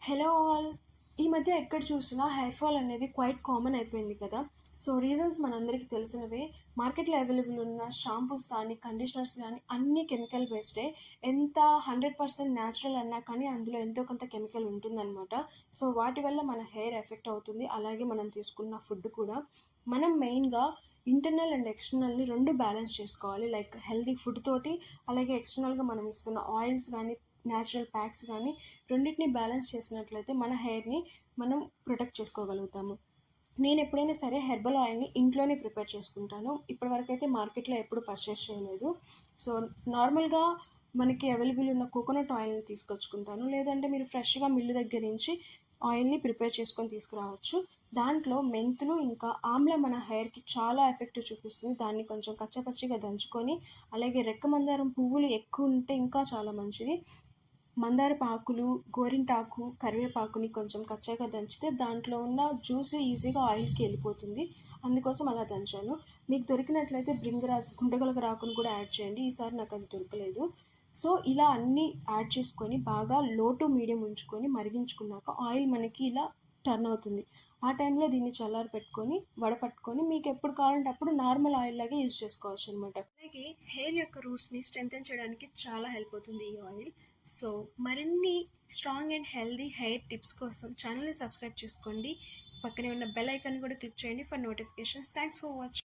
Hello all. ఈ మధ్య ఎక్కడ చూసినా హెయిర్ ఫాల్ అనేది క్వైట్ కామన్ అయిపోయింది కదా. సో రీజన్స్ మనందరికీ తెలిసినవే. మార్కెట్లో అవైలబుల్ ఉన్న షాంపూస్ కానీ కండిషనర్స్ కానీ అన్నీ కెమికల్ బేస్డే. ఎంత 100% న్యాచురల్ అన్నా కానీ అందులో ఎంతో కొంత కెమికల్ ఉంటుందన్నమాట. సో వాటి వల్ల మన హెయిర్ ఎఫెక్ట్ అవుతుంది, అలాగే మనం తీసుకున్న ఫుడ్ కూడా. మనం మెయిన్గా ఇంటర్నల్ అండ్ ఎక్స్టర్నల్ని రెండు బ్యాలెన్స్ చేసుకోవాలి. లైక్ హెల్తీ ఫుడ్ తోటి, అలాగే ఎక్స్టర్నల్గా మనం ఇస్తున్న ఆయిల్స్ కానీ న్యాచురల్ ప్యాక్స్ కానీ రెండింటిని బ్యాలెన్స్ చేసినట్లయితే మన హెయిర్ని మనం ప్రొటెక్ట్ చేసుకోగలుగుతాము. నేను ఎప్పుడైనా సరే హెర్బల్ ఆయిల్ని ఇంట్లోనే ప్రిపేర్ చేసుకుంటాను. ఇప్పటివరకు అయితే మార్కెట్లో ఎప్పుడు పర్చేస్ చేయలేదు. సో నార్మల్గా మనకి అవైలబుల్ ఉన్న కోకోనట్ ఆయిల్ని తీసుకొచ్చుకుంటాను, లేదంటే మీరు ఫ్రెష్గా మిల్లు దగ్గర నుంచి ఆయిల్ని ప్రిపేర్ చేసుకొని తీసుకురావచ్చు. దాంట్లో మెంతులు ఇంకా ఆమ్ల మన హెయిర్కి చాలా ఎఫెక్ట్ చూపిస్తుంది. దాన్ని కొంచెం కచ్చపచ్చిగా దంచుకొని, అలాగే రెక్క మందారం పువ్వులు ఎక్కువ ఉంటే ఇంకా చాలా మంచిది. మందారపు ఆకులు, గోరింటాకు, కరివేపాకుని కొంచెం కచ్చాగా దంచితే దాంట్లో ఉన్న జ్యూస్ ఈజీగా ఆయిల్కి వెళ్ళిపోతుంది. అందుకోసం అలా దంచాను. మీకు దొరికినట్లయితే భృంగరాజు గుండెగలగరాకును కూడా యాడ్ చేయండి. ఈసారి నాకు అది దొరకలేదు. సో ఇలా అన్నీ యాడ్ చేసుకొని బాగా లో టు మీడియం ఉంచుకొని మరిగించుకున్నాక ఆయిల్ మనకి ఇలా టర్న్ అవుతుంది. ఆ టైంలో దీన్ని చల్లారి పెట్టుకొని వడపట్టుకొని మీకు ఎప్పుడు కావాలంటే అప్పుడు నార్మల్ ఆయిల్ లాగే యూజ్ చేసుకోవచ్చు అనమాట. అలాగే హెయిర్ యొక్క రూట్స్ని స్ట్రెంథెన్ చేయడానికి చాలా హెల్ప్ అవుతుంది ఈ ఆయిల్. సో మరిన్ని strong and healthy hair tips కోసం ఛానల్ని సబ్స్క్రైబ్ చేసుకోండి. పక్కనే ఉన్న బెల్ ఐకాన్ కూడా క్లిక్ చేయండి for notifications. Thanks for watching.